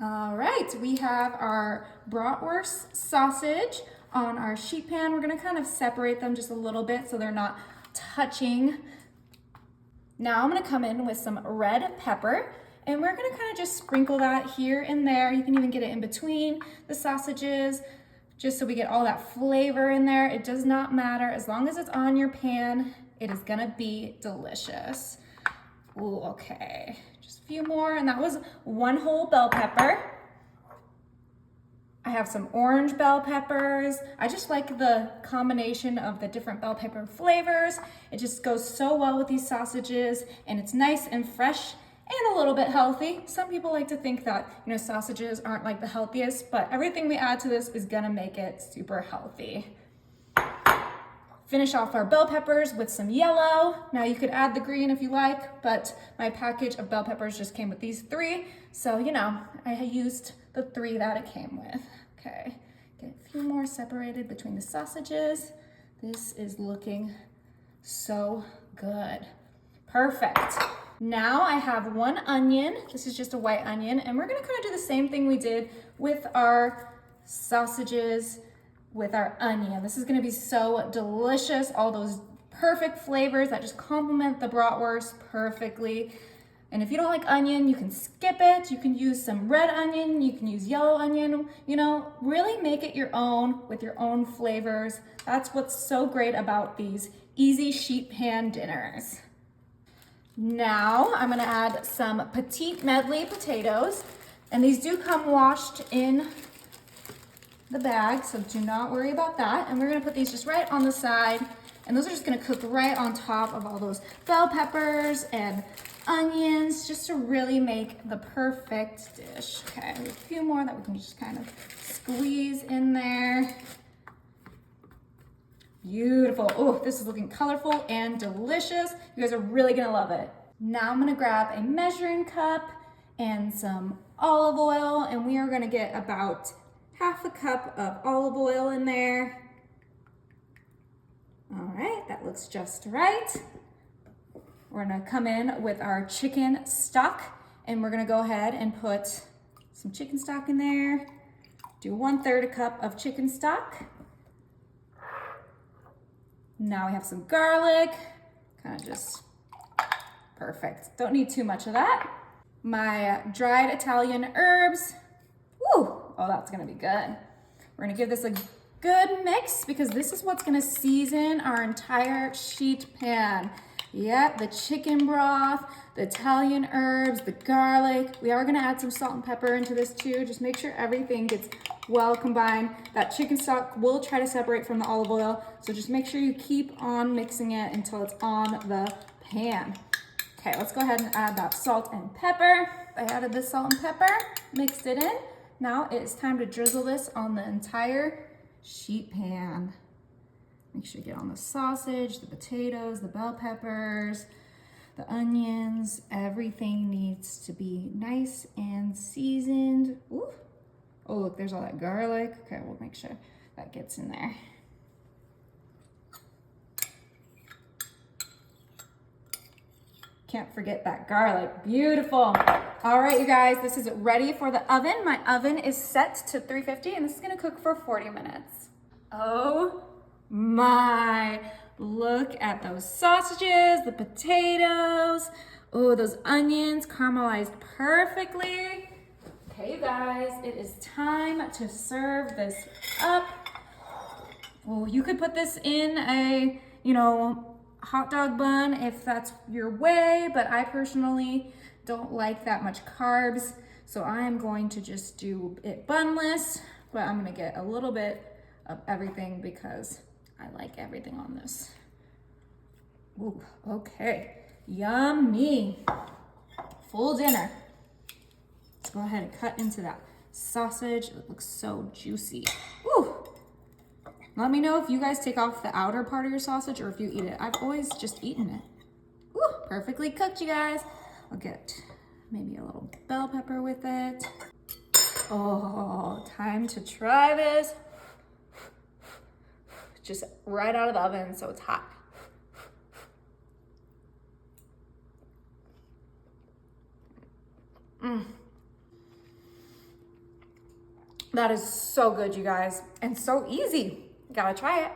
All right, we have our bratwurst sausage on our sheet pan. We're gonna kind of separate them just a little bit so they're not touching. Now I'm gonna come in with some red pepper and we're gonna kind of just sprinkle that here and there. You can even get it in between the sausages just so we get all that flavor in there. It does not matter, as long as it's on your pan, it is gonna be delicious. Ooh, okay, just a few more, and that was one whole bell pepper. I have some orange bell peppers. I just like the combination of the different bell pepper flavors. It just goes so well with these sausages, and it's nice and fresh and a little bit healthy. Some people like to think that, sausages aren't like the healthiest, but everything we add to this is gonna make it super healthy. Finish off our bell peppers with some yellow. Now you could add the green if you like, but my package of bell peppers just came with these 3. So, I used the 3 that it came with. Okay, get a few more separated between the sausages. This is looking so good. Perfect. Now I have 1 onion. This is just a white onion, and we're gonna kind of do the same thing we did with our sausages with our onion. This is gonna be so delicious. All those perfect flavors that just complement the bratwurst perfectly. And if you don't like onion, you can skip it. You can use some red onion, you can use yellow onion, really make it your own with your own flavors. That's what's so great about these easy sheet pan dinners. Now I'm gonna add some petite medley potatoes, and these do come washed in the bag, so do not worry about that. And we're gonna put these just right on the side, and those are just gonna cook right on top of all those bell peppers and onions, just to really make the perfect dish. Okay, a few more that we can just kind of squeeze in there. Beautiful. Oh, this is looking colorful and delicious. You guys are really gonna love it. Now I'm gonna grab a measuring cup and some olive oil, and we are gonna get about half a cup of olive oil in there. All right, that looks just right. We're gonna come in with our chicken stock, and we're gonna go ahead and put some chicken stock in there. Do 1/3 a cup of chicken stock. Now we have some garlic, kind of just perfect. Don't need too much of that. My dried Italian herbs. Woo! Oh, that's gonna be good. We're gonna give this a good mix because this is what's gonna season our entire sheet pan. Yep, the chicken broth, the Italian herbs, the garlic. We are gonna add some salt and pepper into this too. Just make sure everything gets well combined. That chicken stock will try to separate from the olive oil, so just make sure you keep on mixing it until it's on the pan. Okay, let's go ahead and add that salt and pepper. I added the salt and pepper, mixed it in. Now it's time to drizzle this on the entire sheet pan. Make sure you get on the sausage, the potatoes, the bell peppers, the onions. Everything needs to be nice and seasoned. Ooh. Oh, look, there's all that garlic. Okay, we'll make sure that gets in there. Can't forget that garlic. Beautiful. All right, you guys, this is ready for the oven. My oven is set to 350, and this is gonna cook for 40 minutes. Oh my, look at those sausages, the potatoes. Oh, those onions caramelized perfectly. Okay, you guys, it is time to serve this up. Well, you could put this in a, hot dog bun if that's your way, but I personally don't like that much carbs, so I am going to just do it bunless, but I'm gonna get a little bit of everything because I like everything on this. Ooh, okay, yummy. Full dinner. Let's go ahead and cut into that sausage. It looks so juicy. Ooh. Let me know if you guys take off the outer part of your sausage or if you eat it. I've always just eaten it. Ooh, perfectly cooked, you guys. I'll get maybe a little bell pepper with it. Oh, time to try this. Just right out of the oven, so it's hot. That is so good, you guys, and so easy. Gotta try it.